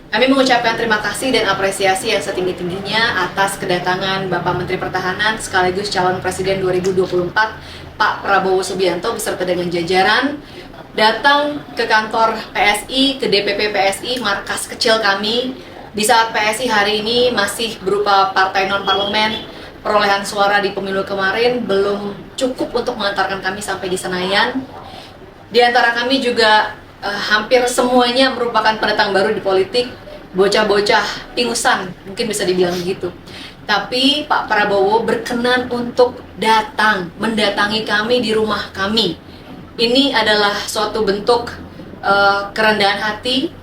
Kami mengucapkan terima kasih dan apresiasi yang setinggi-tingginya atas kedatangan Bapak Menteri Pertahanan sekaligus calon Presiden 2024 Pak Prabowo Subianto beserta dengan jajaran datang ke kantor PSI, ke DPP PSI, markas kecil kami, di saat PSI hari ini masih berupa partai non-parlemen. Perolehan suara di pemilu kemarin belum cukup untuk mengantarkan kami sampai di Senayan. Di antara kami juga hampir semuanya merupakan pendatang baru di politik, bocah-bocah ingusan, mungkin bisa dibilang begitu. Tapi Pak Prabowo berkenan untuk mendatangi kami di rumah kami. Ini adalah suatu bentuk kerendahan hati,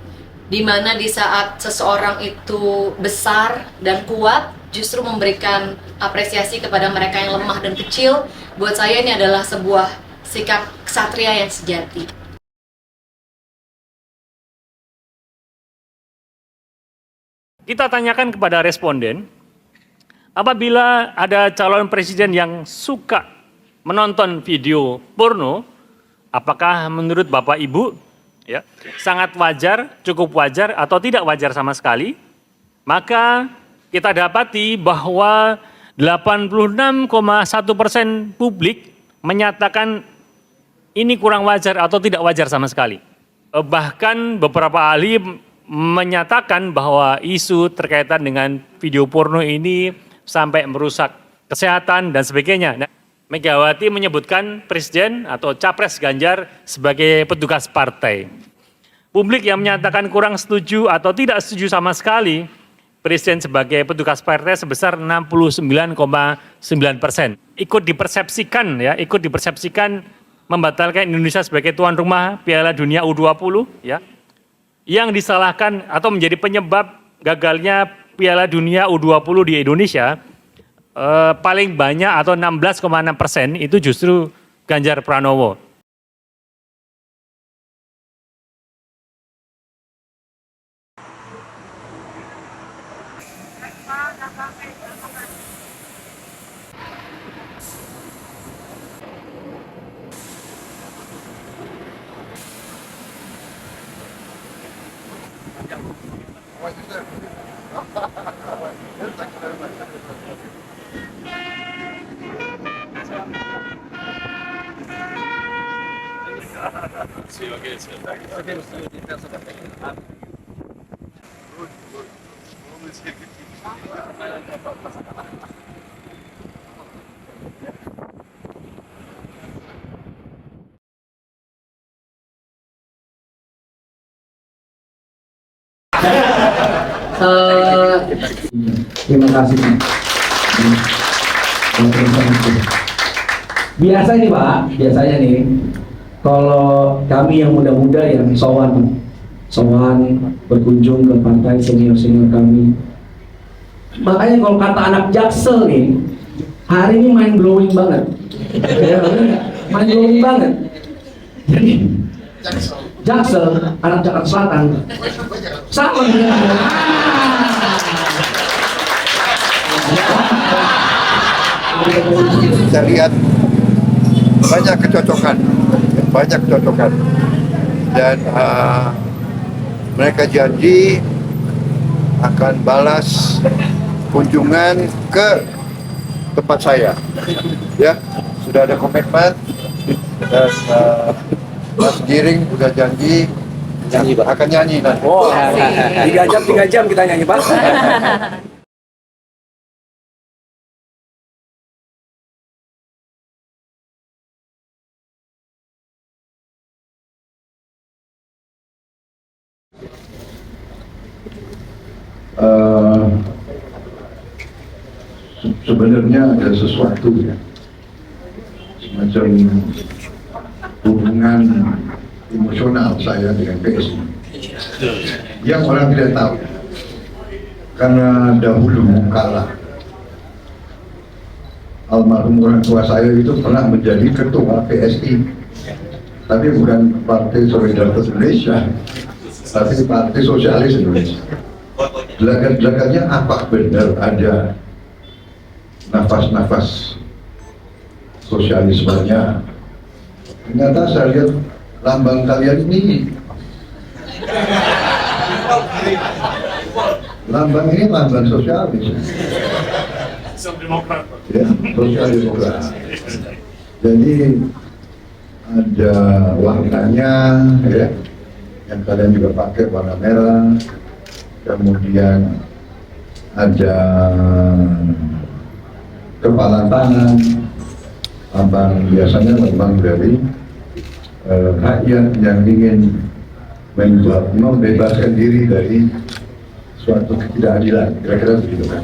di mana di saat seseorang itu besar dan kuat, justru memberikan apresiasi kepada mereka yang lemah dan kecil. Buat saya ini adalah sebuah sikap ksatria yang sejati. Kita tanyakan kepada responden, apabila ada calon presiden yang suka menonton video porno, apakah menurut Bapak Ibu ya, sangat wajar, cukup wajar, atau tidak wajar sama sekali? Maka kita dapati bahwa 86,1% publik menyatakan ini kurang wajar atau tidak wajar sama sekali. Bahkan beberapa ahli menyatakan bahwa isu terkaitan dengan video porno ini sampai merusak kesehatan dan sebagainya. Nah, Megawati menyebutkan Presiden atau Capres Ganjar sebagai petugas partai. Publik yang menyatakan kurang setuju atau tidak setuju sama sekali Presiden sebagai petugas partai sebesar 69,9%. Ikut dipersepsikan membatalkan Indonesia sebagai tuan rumah Piala Dunia U20 ya. Yang disalahkan atau menjadi penyebab gagalnya Piala Dunia U20 di Indonesia paling banyak atau 16,6% itu justru Ganjar Pranowo. Terima kasih. Biasanya nih, kalau kami yang muda-muda yang sowan berkunjung ke partai senior kami. Makanya kalau kata anak Jaksel nih, hari ini mind blowing banget. Mind blowing banget. Jadi Jaksel, anak Jakarta Selatan, sama dengan saya lihat banyak kecocokan dan mereka janji akan balas kunjungan ke tempat saya ya, sudah ada komitmen dan Mas Giring sudah janji akan nyanyi nanti. Oh, 3 jam kita nyanyi, Pak. Sebenarnya ada sesuatu ya, semacam hubungan emosional saya dengan PSI yang orang tidak tahu, karena dahulu kala almarhum orang tua saya itu pernah menjadi ketua PSI, tapi bukan Partai Solidaritas Indonesia, tapi Partai Sosialis Indonesia. Gelagat-gelagatnya apa benar ada nafas-nafas sosialismenya? Ternyata saya lihat lambang kalian ini Lambang ini lambang sosialis. Ya, sosial demokrat. Jadi ada warnanya, ya, yang kalian juga pakai warna merah. Kemudian ada kepala tangan, lambang biasanya lambang dari rakyat yang ingin membebaskan diri dari suatu ketidakadilan, kira-kira begitu kan,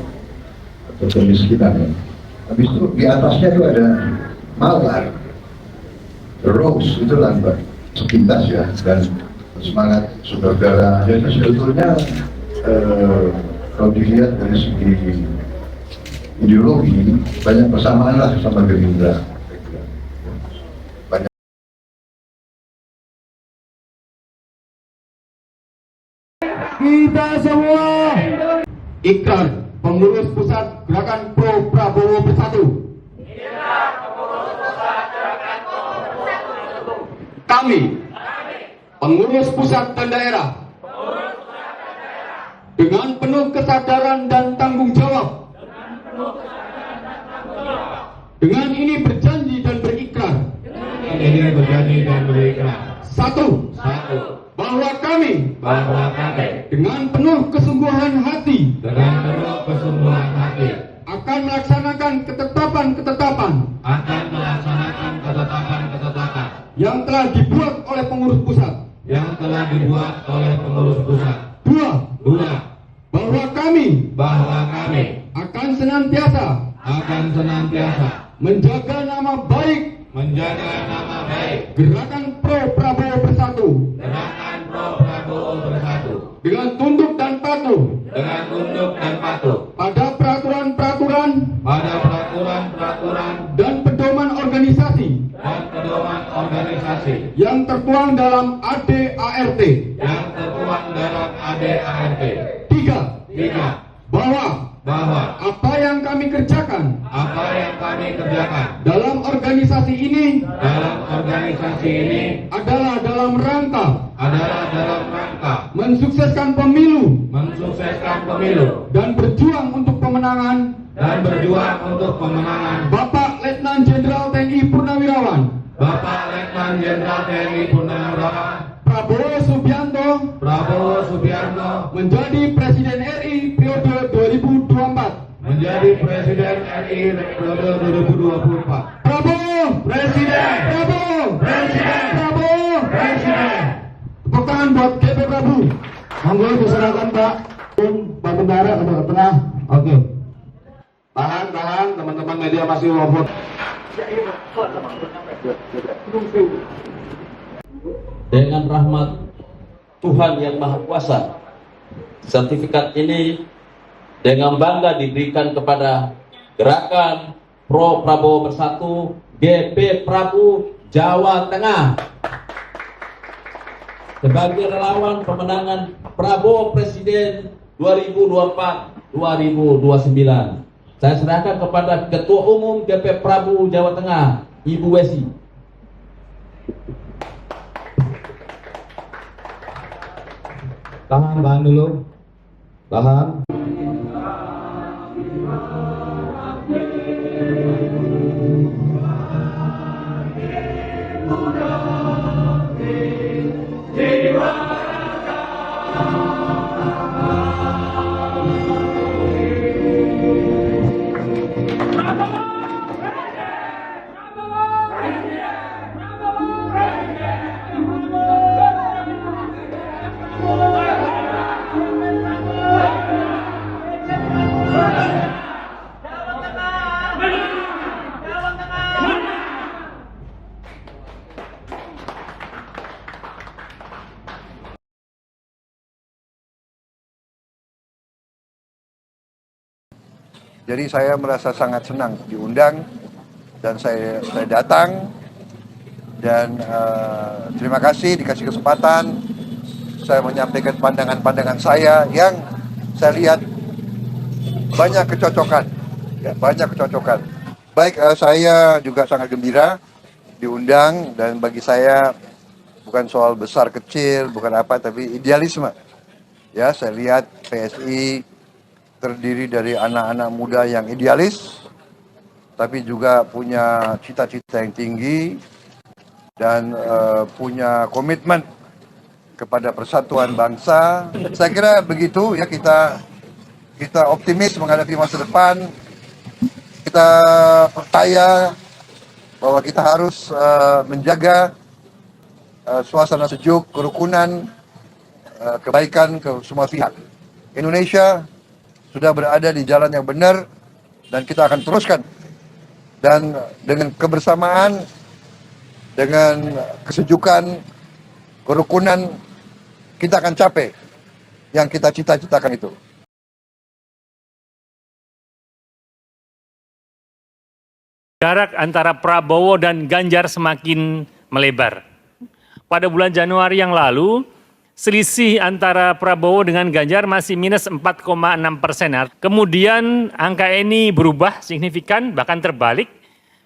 atau kemiskinan. Habis itu di atasnya itu ada mawar, rose, itu lambang sepintas ya, dan semangat saudara. Jadi sebetulnya kalau dilihat dari segi ideologi banyak persamaan lah sama Gerindra. Kita semua ikrar pengurus pusat Gerakan Pro Prabowo Bersatu. Kami, pengurus pusat dan daerah, dengan penuh kesadaran dan tanggung jawab, dengan ini berjanji dan berikrar. Satu, bahwa kami dengan penuh kesungguhan hati akan melaksanakan ketetapan-ketetapan yang telah dibuat oleh pengurus pusat. Dua, bahwa kami akan senantiasa menjaga nama baik Gerakan Pro Prabowo Bersatu dengan tunduk dan patuh pada peraturan-peraturan dan pedoman organisasi yang tertuang dalam ADART. Tiga, bahwa apa yang kami kerjakan dalam organisasi ini adalah dalam rangka mensukseskan pemilu dan berjuang untuk pemenangan Bapak Letnan Jenderal TNI Purnawirawan Prabowo Subianto menjadi Presiden RI periode 2024. Prabowo Presiden. Tepuk tangan buat GP Prabu. Monggo diserahkan Pak Bendara ke tengah. Oke. Tahan, teman-teman media masih ngobrol. Dengan rahmat Tuhan Yang Maha Kuasa, sertifikat ini dengan bangga diberikan kepada Gerakan Pro Prabowo Bersatu GP Prabu Jawa Tengah sebagai relawan pemenangan Prabowo Presiden 2024-2029. Saya serahkan kepada Ketua Umum GP Prabu Jawa Tengah, Ibu Wesi. Tahan dulu. Tahan. Jadi saya merasa sangat senang diundang dan saya datang dan terima kasih dikasih kesempatan saya menyampaikan pandangan-pandangan saya yang saya lihat banyak kecocokan, ya, banyak kecocokan. Baik, saya juga sangat gembira diundang dan bagi saya bukan soal besar kecil, bukan apa, tapi idealisme. Ya, saya lihat PSI terdiri dari anak-anak muda yang idealis, tapi juga punya cita-cita yang tinggi dan punya komitmen kepada persatuan bangsa. Saya kira begitu ya, kita optimis menghadapi masa depan. Kita percaya bahwa kita harus menjaga suasana sejuk, kerukunan, kebaikan ke semua pihak. Indonesia sudah berada di jalan yang benar dan kita akan teruskan. Dan dengan kebersamaan, dengan kesejukan, kerukunan, kita akan capai yang kita cita-citakan itu. Jarak antara Prabowo dan Ganjar semakin melebar. Pada bulan Januari yang lalu, selisih antara Prabowo dengan Ganjar masih minus 4,6%. Kemudian angka ini berubah signifikan, bahkan terbalik.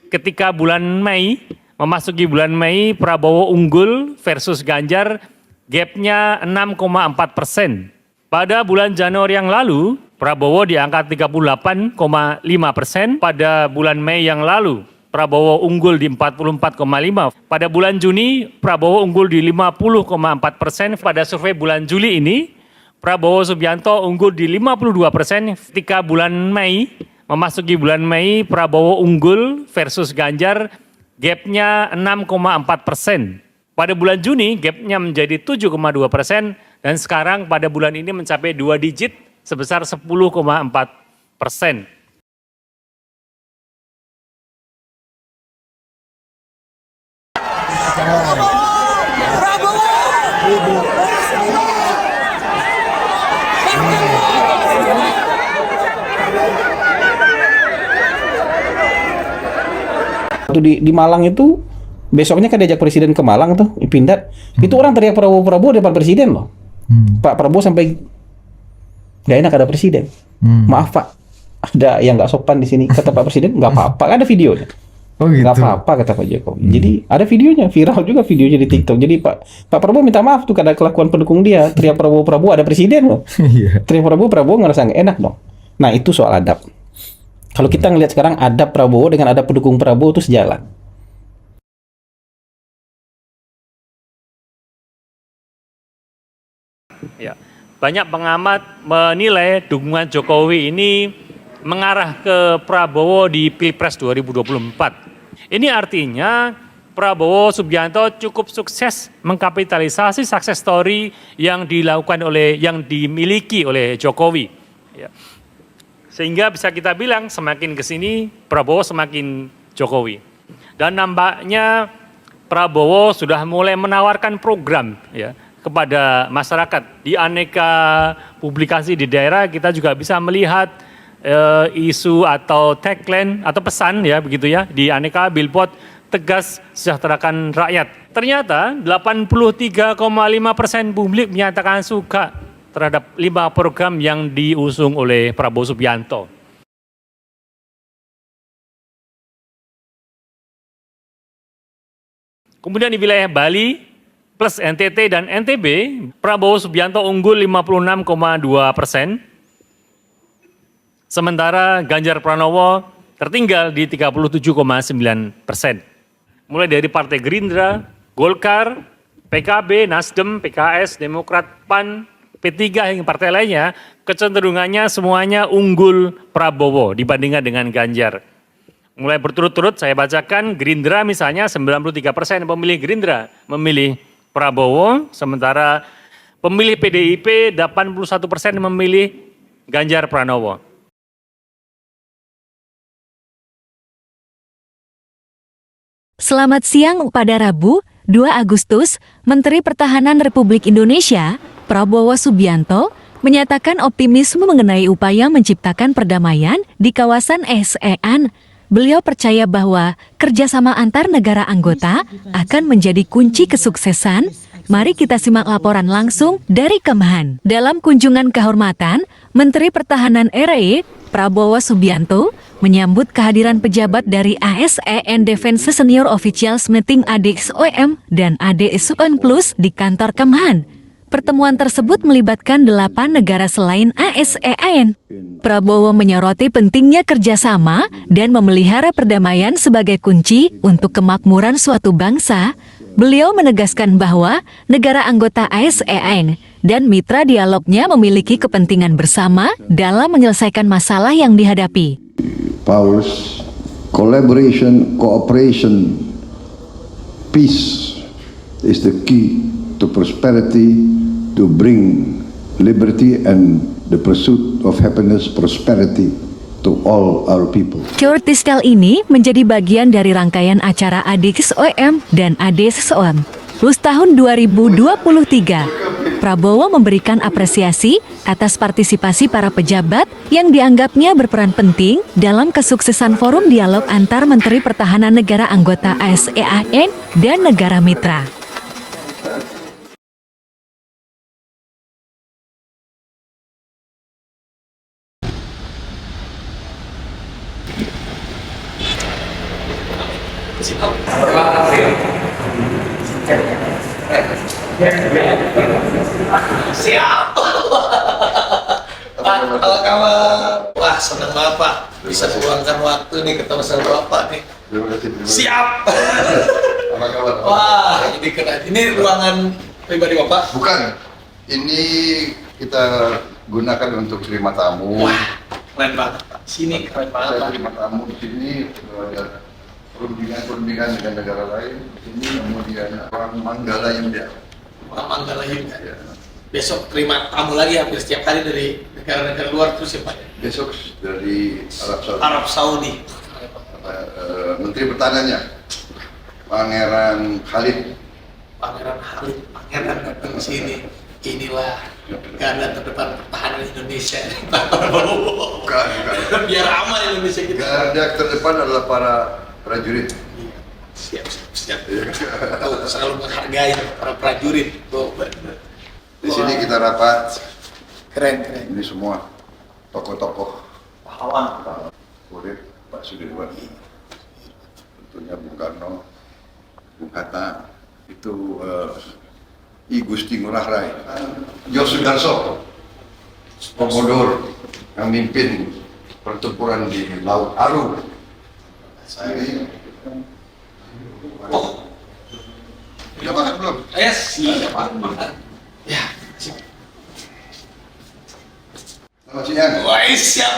Ketika bulan Mei, memasuki bulan Mei, Prabowo unggul versus Ganjar, gapnya 6,4%. Pada bulan Januari yang lalu, Prabowo di angka 38,5%. Pada bulan Mei yang lalu, Prabowo unggul di 44,5%. Pada bulan Juni, Prabowo unggul di 50,4%. Pada survei bulan Juli ini, Prabowo Subianto unggul di 52%. Ketika bulan Mei, memasuki bulan Mei, Prabowo unggul versus Ganjar, gapnya 6,4%. Pada bulan Juni, gapnya menjadi 7,2%. Dan sekarang pada bulan ini mencapai 2 digit sebesar 10,4%. Di Malang itu besoknya kan diajak presiden ke Malang tuh, Pindad. Itu orang teriak Prabowo depan presiden loh. Pak Prabowo sampai nggak enak ada presiden. Maaf Pak, ada yang nggak sopan di sini. Kata Pak Presiden, nggak apa-apa, ada videonya. Oh gitu. Nggak apa-apa kata Pak Jokowi. Jadi ada videonya, viral juga videonya di TikTok. Jadi Pak Prabowo minta maaf tuh karena kelakuan pendukung dia. Teriak Prabowo ada presiden loh. Teriak Prabowo ngerasa nggak enak dong. Nah itu soal adab. Kalau kita ngelihat sekarang adab Prabowo dengan adab pendukung Prabowo itu sejalan. Ya, banyak pengamat menilai dukungan Jokowi ini mengarah ke Prabowo di Pilpres 2024. Ini artinya Prabowo Subianto cukup sukses mengkapitalisasi success story yang dimiliki oleh Jokowi. Ya. Sehingga bisa kita bilang semakin ke sini Prabowo semakin Jokowi. Dan nampaknya Prabowo sudah mulai menawarkan program ya kepada masyarakat. Di aneka publikasi di daerah kita juga bisa melihat isu atau tagline atau pesan ya begitu ya di aneka billboard tegas sejahterakan rakyat. Ternyata 83,5% publik menyatakan suka terhadap 5 program yang diusung oleh Prabowo Subianto. Kemudian di wilayah Bali plus NTT dan NTB, Prabowo Subianto unggul 56,2%. Sementara Ganjar Pranowo tertinggal di 37,9%. Mulai dari Partai Gerindra, Golkar, PKB, Nasdem, PKS, Demokrat, PAN, P3 hingga partai lainnya, kecenderungannya semuanya unggul Prabowo dibandingkan dengan Ganjar. Mulai berturut-turut saya bacakan, Gerindra misalnya 93% pemilih Gerindra memilih Prabowo, sementara pemilih PDIP 81% memilih Ganjar Pranowo. Selamat siang pada Rabu, 2 Agustus, Menteri Pertahanan Republik Indonesia, Prabowo Subianto, menyatakan optimisme mengenai upaya menciptakan perdamaian di kawasan ASEAN. Beliau percaya bahwa kerjasama antar negara anggota akan menjadi kunci kesuksesan. Mari kita simak laporan langsung dari Kemhan. Dalam kunjungan kehormatan, Menteri Pertahanan RI, Prabowo Subianto, menyambut kehadiran pejabat dari ASEAN Defense Senior Officials Meeting ADXOM dan ADXON Plus di kantor Kemhan. Pertemuan tersebut melibatkan 8 negara selain ASEAN. Prabowo menyoroti pentingnya kerjasama dan memelihara perdamaian sebagai kunci untuk kemakmuran suatu bangsa. Beliau menegaskan bahwa negara anggota ASEAN dan mitra dialognya memiliki kepentingan bersama dalam menyelesaikan masalah yang dihadapi. Powers, collaboration, cooperation, peace is the key to prosperity, to bring liberty and the pursuit of happiness, prosperity to all our people. Curtis kali ini menjadi bagian dari rangkaian acara ADISOM dan ADSOM Plus tahun 2023. Prabowo memberikan apresiasi atas partisipasi para pejabat yang dianggapnya berperan penting dalam kesuksesan forum dialog antar Menteri Pertahanan negara anggota ASEAN dan negara mitra. Siap. Pak, apa kabar? Wah, senang banget Pak bisa meluangkan waktu nih ketemu sama Bapak nih. Terima kasih. Siap. Apa kabar? Wah, ini keren. Ini ruangan pribadi Bapak? Bukan. Ini kita gunakan untuk terima tamu. Wah, keren banget Pak. Sini keren banget Saya Pak. terima tamu di sini ada perundingan dengan negara lain. Ini kemudian orang Manggala India. Pak Manggala juga. Besok terima tamu lagi hampir setiap hari dari negara-negara luar terus ya Pak. Besok dari Arab Saudi. Arab Saudi. Menteri Pertahanannya Pangeran Khalid. Pangeran Khalid, pangeran datang sini. Inilah garda terdepan pertahanan Indonesia. Bukan. Biar aman Indonesia kita. Garda terdepan adalah para prajurit. Siap. Tuh, selalu menghargai para prajurit. Tuh, Di sini kita rapat. keren. Ini semua tokoh-tokoh Pahlawan. Urip, Pak Sudirman, tentunya Bung Karno, Bung Hatta, itu I Gusti Ngurah Rai, Jos Sudarso, Komodor yang mimpin pertempuran di Laut Aru. Ini, udah makan belum? Yes, ya. Selamat siang. Wah, siap.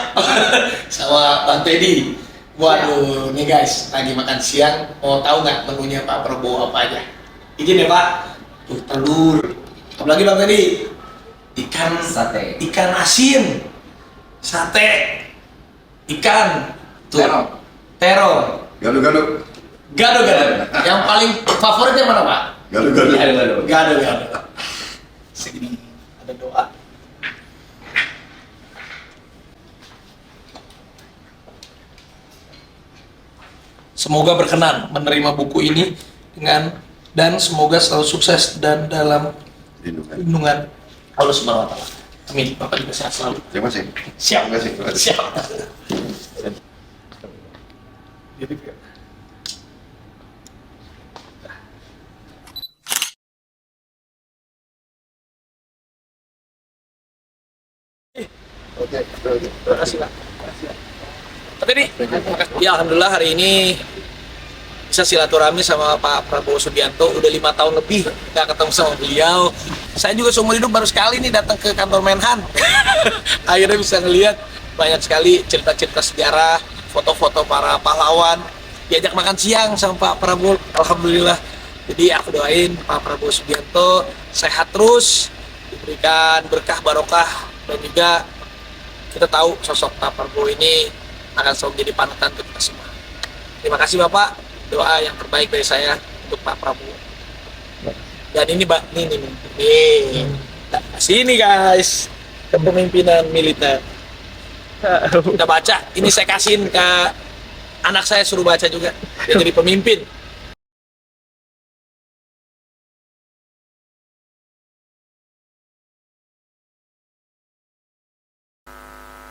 Sama Bang Teddy. Waduh, nih guys, lagi makan siang. Mau tahu nggak menunya Pak Prabowo apa aja? Izin ya Pak. Tuh, telur. Apalagi Bang Teddy? Ikan sate. Ikan asin. Sate. Ikan. Tuh. Terong. Gado-gado. Gado-gado. Yang paling favoritnya mana Pak? Gado-gado. Gado-gado. Segini ada doa. Semoga berkenan menerima buku ini dan semoga selalu sukses dan dalam lindungan Allah Subhanahu wa taala. Amin. Bapak juga sehat selalu. Terima kasih. Siap. Terima kasih. Siap. Oke. Terima kasih Pak. Tapi nih, ya alhamdulillah hari ini bisa silaturahmi sama Pak Prabowo Subianto. Udah 5 tahun lebih nggak ketemu sama beliau. Saya juga seumur hidup baru sekali nih datang ke kantor Menhan. Akhirnya bisa ngelihat banyak sekali cerita-cerita sejarah, foto-foto para pahlawan. Diajak makan siang sama Pak Prabowo, alhamdulillah. Jadi aku doain Pak Prabowo Subianto sehat terus, diberikan berkah barokah, dan juga kita tahu sosok Pak Prabowo ini akan selalu jadi panutan untuk kita semua. Terima kasih Bapak, doa yang terbaik dari saya untuk Pak Prabowo. Dan ini Mbak, nih, sini guys, kepemimpinan militer. Udah baca, ini saya kasihin ke anak saya, suruh baca juga, dia jadi pemimpin.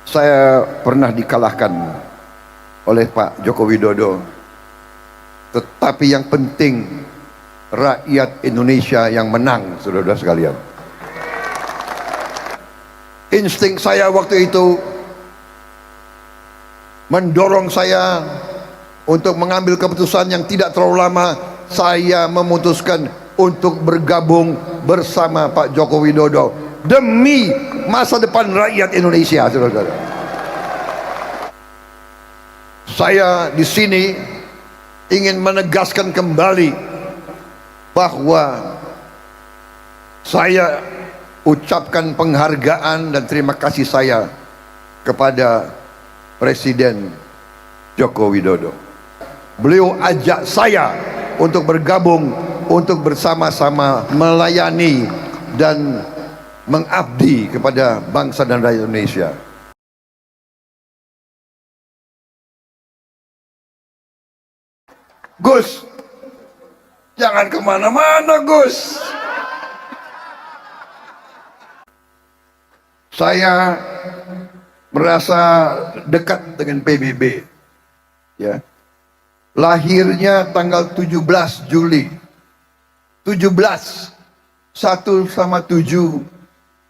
Saya pernah dikalahkan oleh Pak Joko Widodo, tetapi yang penting rakyat Indonesia yang menang, saudara-saudara sekalian. Insting saya waktu itu mendorong saya untuk mengambil keputusan yang tidak terlalu lama. Saya memutuskan untuk bergabung bersama Pak Joko Widodo demi masa depan rakyat Indonesia, saudara-saudara. Saya di sini ingin menegaskan kembali bahwa saya ucapkan penghargaan dan terima kasih saya kepada Presiden Joko Widodo. Beliau ajak saya untuk bergabung, untuk bersama-sama melayani dan mengabdi kepada bangsa dan rakyat Indonesia. Gus, jangan kemana-mana, Gus. Saya merasa dekat dengan PBB, ya. Lahirnya tanggal 17 Juli 17 1 sama 7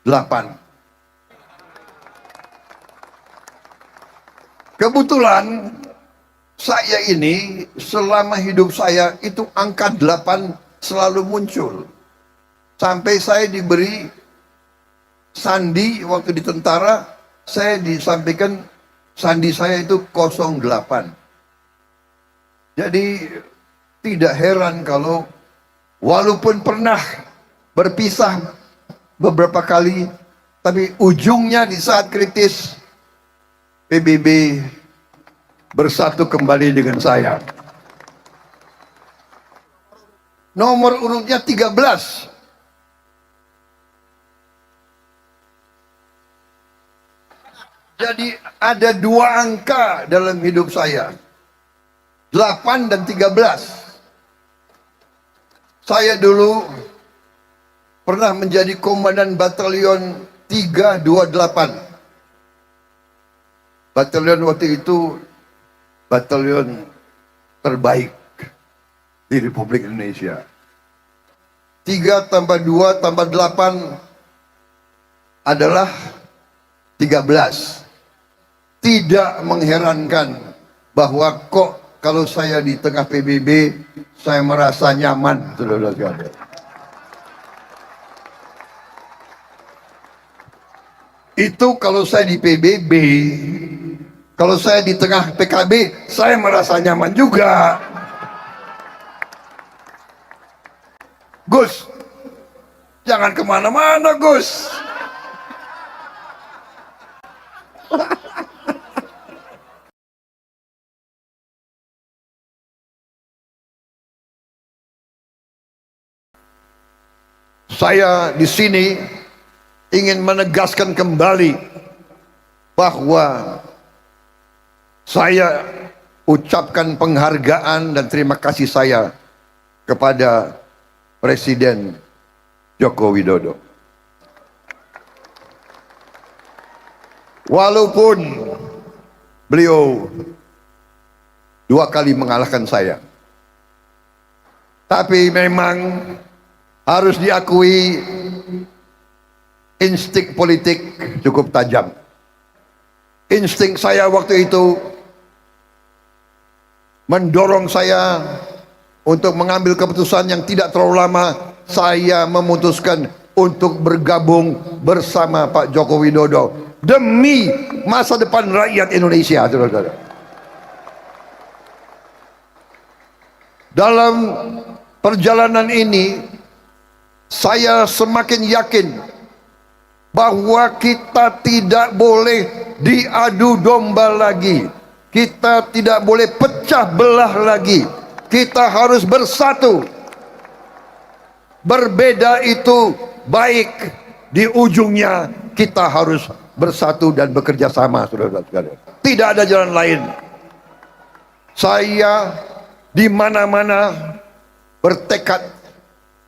8. Kebetulan saya ini selama hidup saya itu angka 8 selalu muncul. Sampai saya diberi sandi waktu di tentara, saya disampaikan sandi saya itu 08. Jadi tidak heran kalau walaupun pernah berpisah beberapa kali, tapi ujungnya di saat kritis PBB bersatu kembali dengan saya. Nomor urutnya 13. Jadi ada dua angka dalam hidup saya, 8 dan 13. Saya dulu pernah menjadi komandan batalion 328. Batalion waktu itu batalion terbaik di Republik Indonesia. 3 tambah 2 tambah 8 adalah 13. Tidak mengherankan bahwa kok kalau saya di tengah PBB saya merasa nyaman, saudara-saudara. Itu kalau saya di PBB. Kalau saya di tengah PKB saya merasa nyaman juga. Gus, jangan kemana-mana, Gus. Saya di sini ingin menegaskan kembali bahwa saya ucapkan penghargaan dan terima kasih saya kepada Presiden Joko Widodo. Walaupun beliau 2 kali mengalahkan saya, tapi memang harus diakui insting politik cukup tajam. Insting saya waktu itu mendorong saya untuk mengambil keputusan yang tidak terlalu lama. Saya memutuskan untuk bergabung bersama Pak Joko Widodo demi masa depan rakyat Indonesia, saudara-saudara. Dalam perjalanan ini saya semakin yakin bahwa kita tidak boleh diadu domba lagi. Kita tidak boleh pecah belah lagi. Kita harus bersatu. Berbeda itu baik, di ujungnya kita harus bersatu dan bekerja sama, saudara-saudara. Tidak ada jalan lain. Saya di mana-mana bertekad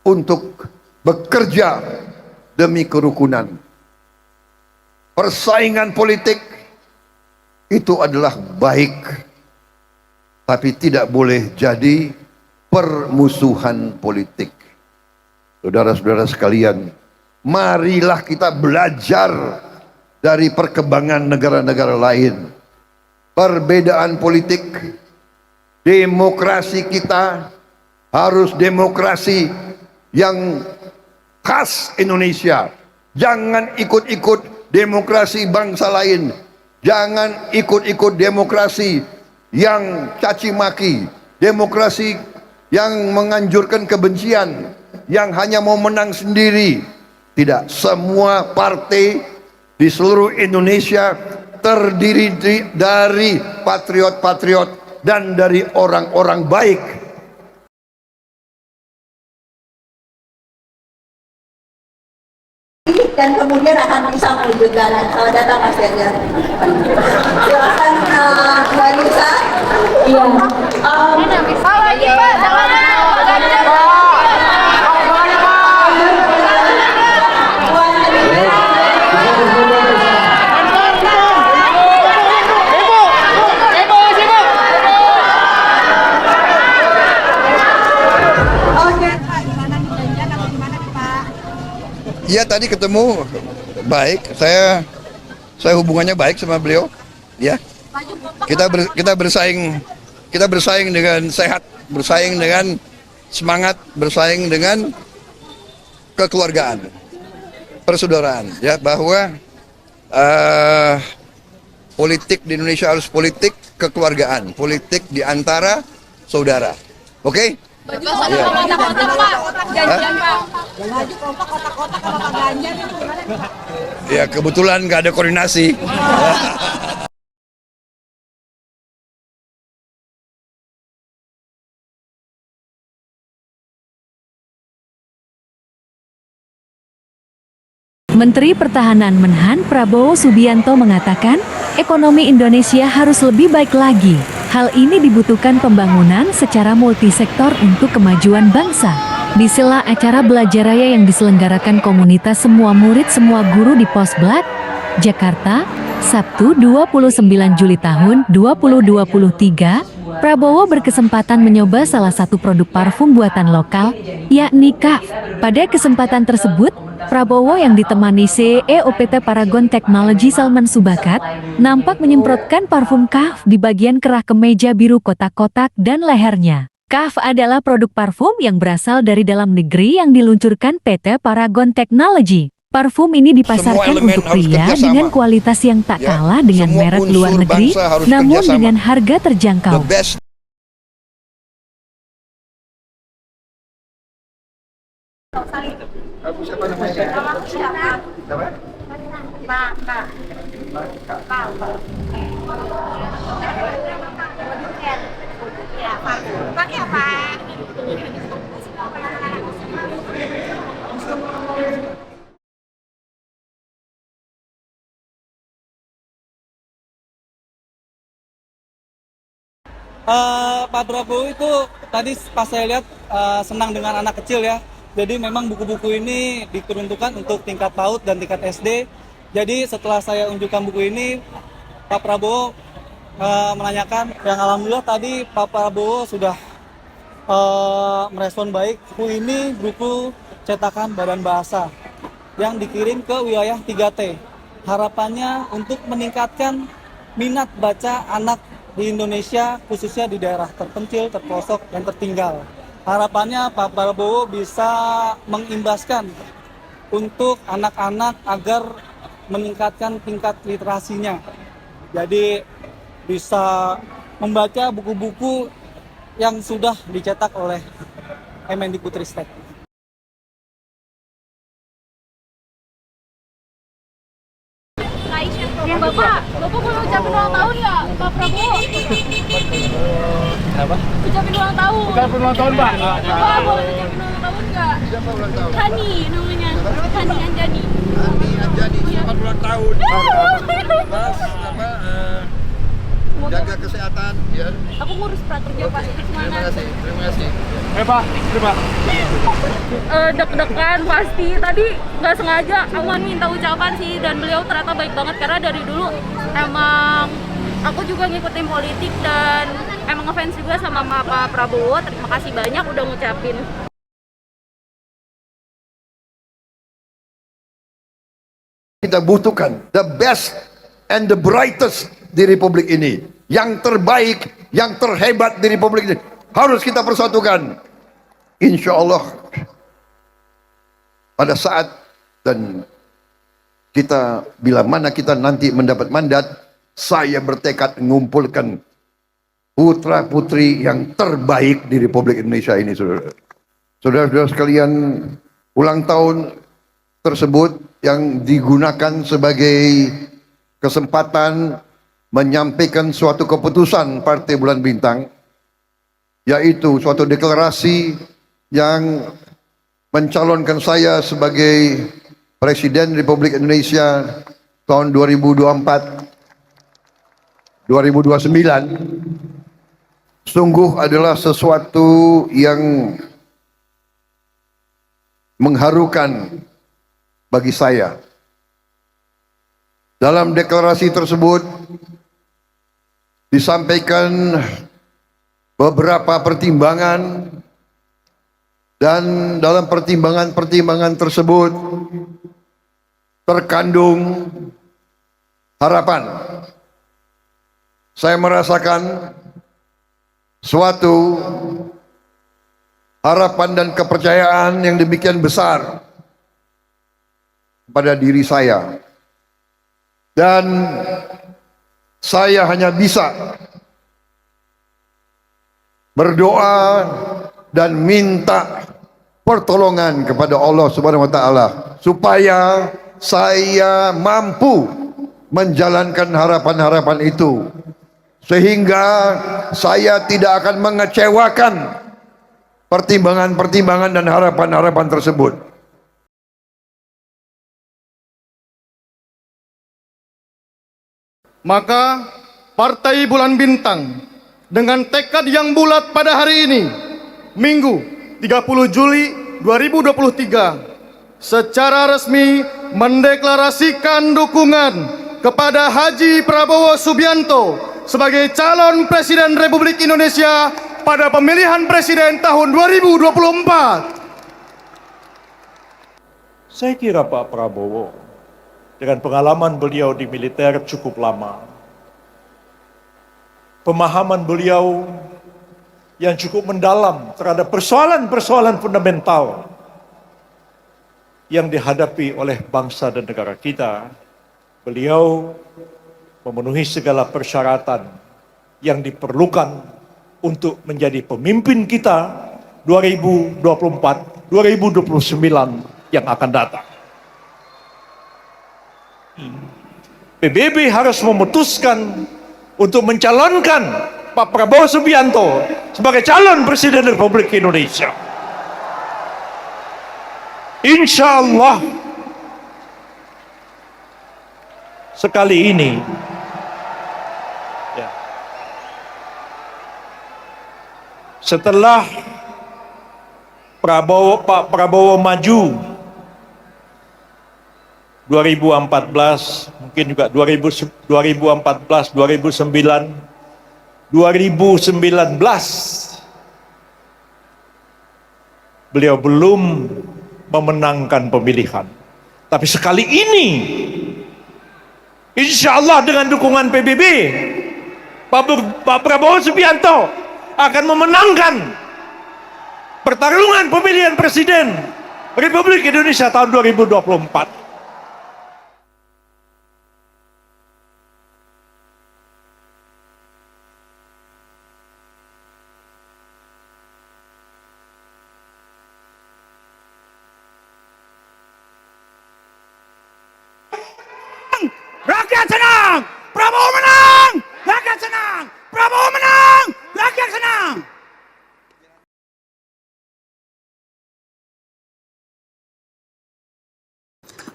untuk bekerja demi kerukunan. Persaingan politik itu adalah baik, tapi tidak boleh jadi permusuhan politik. Saudara-saudara sekalian, marilah kita belajar dari perkembangan negara-negara lain. Perbedaan politik, demokrasi kita harus demokrasi yang khas Indonesia. Jangan ikut-ikut demokrasi bangsa lain. Jangan ikut-ikut demokrasi yang caci maki, demokrasi yang menganjurkan kebencian, yang hanya mau menang sendiri. Tidak, semua partai di seluruh Indonesia terdiri dari patriot-patriot dan dari orang-orang baik. Dan kemudian akan bisa melanjutkan. Selamat datang Mas Ganjar. Silakan Mbak Nisa. Iya. lagi Pak, jangan Iya tadi ketemu baik, saya hubungannya baik sama beliau, ya. Kita bersaing dengan sehat, bersaing dengan semangat, bersaing dengan kekeluargaan, persaudaraan, ya, bahwa politik di Indonesia harus politik kekeluargaan, politik di antara saudara, oke? Ya kebetulan nggak ada koordinasi. Menteri Pertahanan Menhan Prabowo Subianto mengatakan, ekonomi Indonesia harus lebih baik lagi. Hal ini dibutuhkan pembangunan secara multisektor untuk kemajuan bangsa. Di sela acara belajar raya yang diselenggarakan komunitas semua murid semua guru di Posblak, Jakarta, Sabtu 29 Juli tahun 2023, Prabowo berkesempatan mencoba salah satu produk parfum buatan lokal, yakni KAF. Pada kesempatan tersebut, Prabowo yang ditemani CEO PT Paragon Technology Salman Subakat nampak menyemprotkan parfum KAF di bagian kerah kemeja biru kotak-kotak dan lehernya. KAF adalah produk parfum yang berasal dari dalam negeri yang diluncurkan PT Paragon Technology. Parfum ini dipasarkan untuk pria dengan kualitas yang tak kalah dengan merek luar negeri, namun dengan harga terjangkau. Pakai apa? Pak Prabowo itu tadi pas saya lihat senang dengan anak kecil ya. Jadi memang buku-buku ini diperuntukkan untuk tingkat PAUD dan tingkat SD. Jadi setelah saya unjukkan buku ini, Pak Prabowo menanyakan, yang alhamdulillah tadi Pak Prabowo sudah merespon baik. Buku ini buku cetakan Badan Bahasa yang dikirim ke wilayah 3T. Harapannya untuk meningkatkan minat baca anak di Indonesia, khususnya di daerah terpencil, terpelosok, dan tertinggal. Harapannya Pak Prabowo bisa mengimbaskan untuk anak-anak agar meningkatkan tingkat literasinya. Jadi bisa membaca buku-buku yang sudah dicetak oleh Kemendikbudristek. Bapak boleh ucapin ulang tahun nggak, Pak Prabowo? Kenapa? Ucapin ulang tahun. Ucapin ulang tahun, Pak. Bapak boleh ucapin ulang tahun nggak? Siapa ulang tahun? Hani namanya, Hani Anjani. Hani Anjani, selamat ulang tahun. Mas, jaga kesehatan, ya. Aku ngurus prakerja Pak. Terima kasih. Pak, terima. Deg-degan pasti. Tadi nggak sengaja Aman minta ucapan sih, dan beliau ternyata baik banget karena dari dulu emang aku juga ngikutin politik dan emang ngefans juga sama Pak Prabowo. Terima kasih banyak udah ngucapin. Kita butuhkan the best and the brightest di Republik ini. Yang terbaik, yang terhebat di Republik ini. Harus kita persatukan. Insya Allah pada saat dan kita bila mana kita nanti mendapat mandat, saya bertekad mengumpulkan putra putri yang terbaik di Republik Indonesia ini, saudara. Saudara-saudara sekalian, ulang tahun tersebut yang digunakan sebagai kesempatan menyampaikan suatu keputusan Partai Bulan Bintang, yaitu suatu deklarasi yang mencalonkan saya sebagai Presiden Republik Indonesia tahun 2024-2029 sungguh adalah sesuatu yang mengharukan bagi saya. Dalam deklarasi tersebut disampaikan beberapa pertimbangan, dan dalam pertimbangan-pertimbangan tersebut terkandung harapan. Saya merasakan suatu harapan dan kepercayaan yang demikian besar pada diri saya, dan saya hanya bisa berdoa dan minta pertolongan kepada Allah Subhanahu wa taala supaya saya mampu menjalankan harapan-harapan itu, sehingga saya tidak akan mengecewakan pertimbangan-pertimbangan dan harapan-harapan tersebut. Maka Partai Bulan Bintang dengan tekad yang bulat pada hari ini, Minggu 30 Juli 2023, secara resmi mendeklarasikan dukungan kepada Haji Prabowo Subianto sebagai calon Presiden Republik Indonesia pada pemilihan presiden tahun 2024. Saya kira Pak Prabowo dengan pengalaman beliau di militer cukup lama, pemahaman beliau yang cukup mendalam terhadap persoalan-persoalan fundamental yang dihadapi oleh bangsa dan negara kita, beliau memenuhi segala persyaratan yang diperlukan untuk menjadi pemimpin kita 2024-2029 yang akan datang. PBB harus memutuskan untuk mencalonkan Pak Prabowo Subianto sebagai calon Presiden Republik Indonesia. Insya Allah sekali ini ya, setelah Pak Prabowo maju 2014, mungkin juga 2014, 2009, 2019 beliau belum memenangkan pemilihan. Tapi sekali ini insya Allah dengan dukungan PBB, Pak Prabowo Subianto akan memenangkan pertarungan pemilihan Presiden Republik Indonesia tahun 2024. Rakyat senang, Prabowo menang. Rakyat senang, Prabowo menang. Rakyat senang.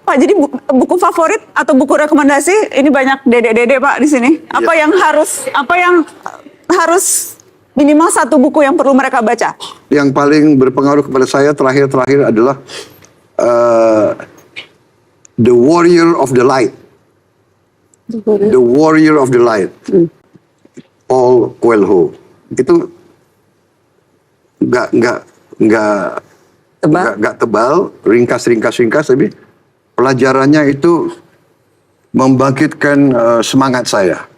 Pak, jadi buku favorit atau buku rekomendasi ini banyak dedek-dedek Pak di sini. Apa yang harus minimal satu buku yang perlu mereka baca? Yang paling berpengaruh kepada saya terakhir adalah The Warrior of the Light. The Warrior of the Light, Paul Coelho. Itu nggak tebal, ringkas, tapi pelajarannya itu membangkitkan semangat saya.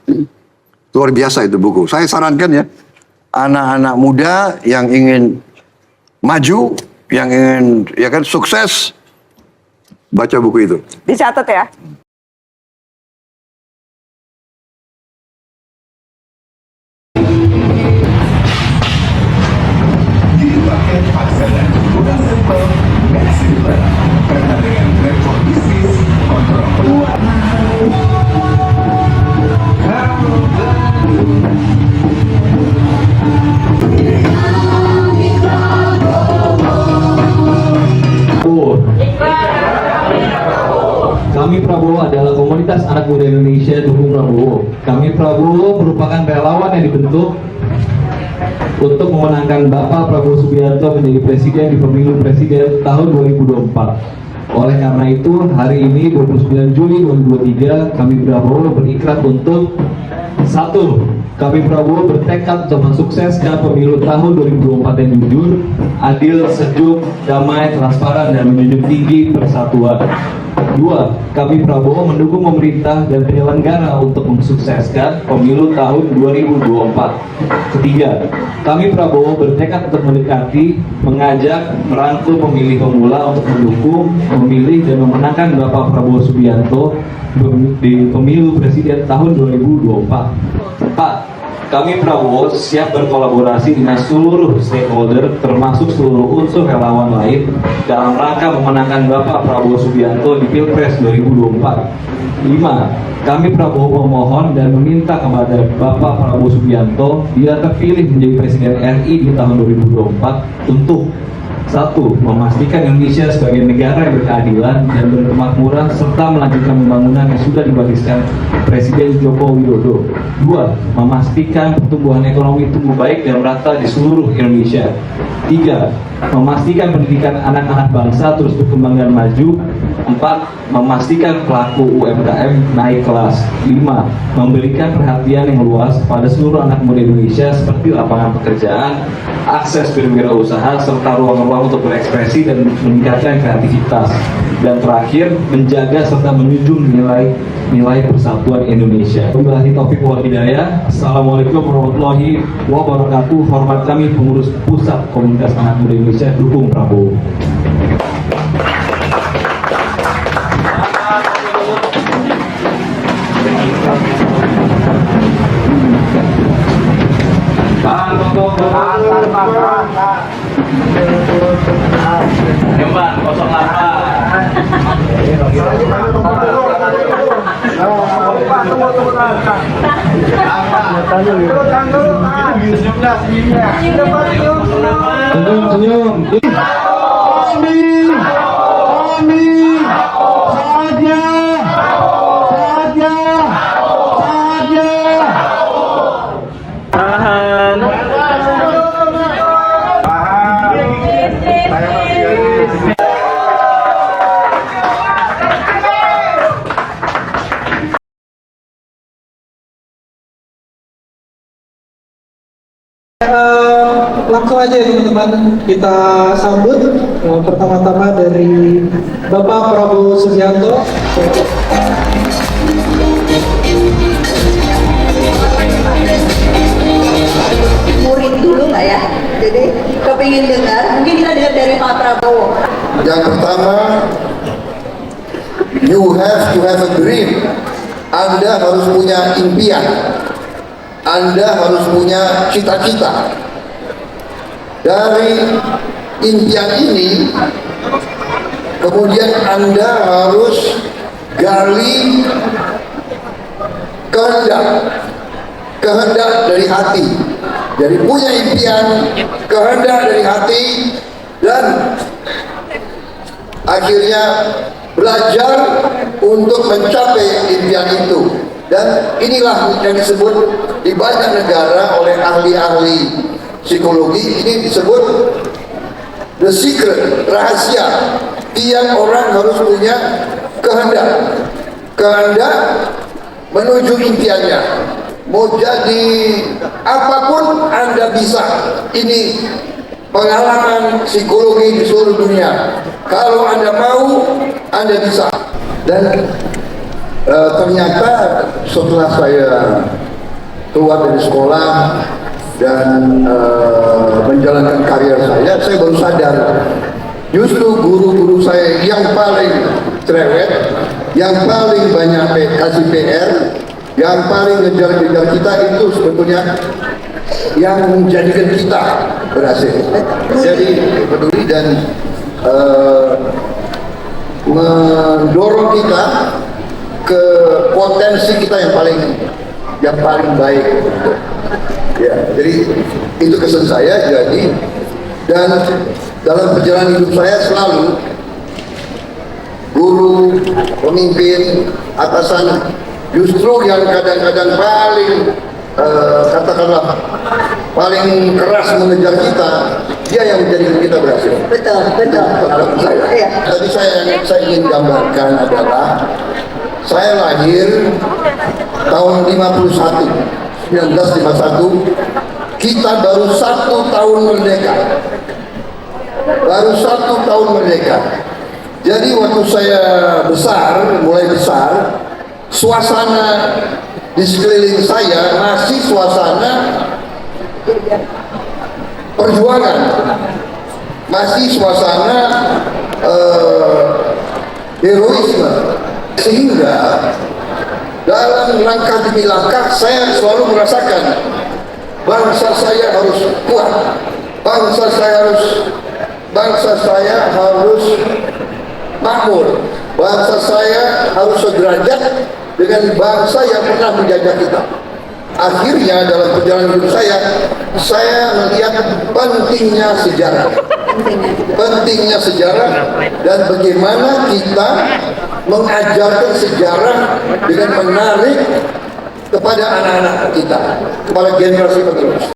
Luar biasa itu buku. Saya sarankan ya, anak-anak muda yang ingin maju, yang ingin ya kan sukses, baca buku itu. Dicatat ya. Kami Prabowo adalah komunitas anak muda Indonesia dukung Prabowo. Kami Prabowo merupakan relawan yang dibentuk untuk memenangkan Bapak Prabowo Subianto menjadi presiden di pemilu presiden tahun 2024. Oleh karena itu, hari ini 29 Juli 2023, kami Prabowo berikrar untuk 1. Kami Prabowo bertekad untuk mensukseskan pemilu tahun 2024 yang jujur, adil, sejuk, damai, transparan, dan menjunjung tinggi persatuan. 2. Kami Prabowo mendukung pemerintah dan penyelenggara untuk mensukseskan pemilu tahun 2024. 3. Kami Prabowo bertekad untuk mendekati, mengajak, merangkul pemilih pemula untuk mendukung, memilih, dan memenangkan Bapak Prabowo Subianto di pemilu presiden tahun 2024. 4. Kami Prabowo siap berkolaborasi dengan seluruh stakeholder termasuk seluruh unsur relawan lain dalam rangka memenangkan Bapak Prabowo Subianto di Pilpres 2024. 5. Kami Prabowo memohon dan meminta kepada Bapak Prabowo Subianto bila terpilih menjadi Presiden RI di tahun 2024 untuk 1. Memastikan Indonesia sebagai negara yang berkeadilan dan berkemakmuran serta melanjutkan pembangunan yang sudah diwariskan Presiden Joko Widodo. 2. Memastikan pertumbuhan ekonomi tumbuh baik dan merata di seluruh Indonesia. 3. Memastikan pendidikan anak-anak bangsa terus berkembang dan maju. 4. Memastikan pelaku UMKM naik kelas. 5. Memberikan perhatian yang luas pada seluruh anak muda Indonesia seperti lapangan pekerjaan, akses berwirausaha, serta ruang-ruang untuk berekspresi dan meningkatkan kreativitas. Dan terakhir, menjaga serta menjunjung nilai persatuan Indonesia. Wabillahi taufiq wal hidayah. Assalamualaikum warahmatullahi wabarakatuh. Hormat kami pengurus pusat Komunitas Anak Muda Indonesia dukung Prabowo. Senyum. Amin. Amin. Saja. Tahan. Langsung aja ya teman-teman, kita sambut pertama-tama dari Bapak Prabowo Subianto. Murid dulu nggak ya? Jadi kepingin dengar, mungkin kita dengar dari Pak Prabowo. Yang pertama, you have to have a dream. Anda harus punya impian. Anda harus punya cita-cita. Dari impian ini, kemudian Anda harus gali kehendak dari hati. Jadi punya impian, kehendak dari hati, dan akhirnya belajar untuk mencapai impian itu. Dan inilah yang disebut di banyak negara oleh ahli-ahli psikologi, ini disebut the secret, rahasia. Tiap orang harus punya kehendak menuju impiannya. Mau jadi apapun Anda bisa. Ini pengalaman psikologi di seluruh dunia. Kalau Anda mau, Anda bisa. Dan ternyata setelah saya keluar dari sekolah dan menjalankan karir saya baru sadar justru guru-guru saya yang paling cerewet, yang paling banyak kasih PR, yang paling ngejar-ngejar kita itu sebetulnya yang menjadikan kita berhasil. Jadi peduli dan mendorong kita ke potensi kita yang paling baik. Ya, jadi itu kesan saya. Jadi dan dalam perjalanan hidup saya selalu guru, pemimpin, atasan justru yang kadang-kadang paling katakanlah paling keras mengejar kita, dia yang menjadikan kita berhasil. Betul. Pengalaman saya. Iya. Tadi saya ingin gambarkan adalah saya lahir tahun 1951, kita baru 1 tahun merdeka. Jadi waktu saya mulai besar, suasana di sekeliling saya masih suasana perjuangan, masih suasana heroisme, sehingga dalam langkah demi langkah saya selalu merasakan bangsa saya harus kuat, bangsa saya harus makmur, bangsa saya harus sederajat dengan bangsa yang pernah menjajah kita. Akhirnya dalam perjalanan hidup saya melihat pentingnya sejarah dan bagaimana kita mengajarkan sejarah dengan menarik kepada anak-anak kita, kepada generasi penerus.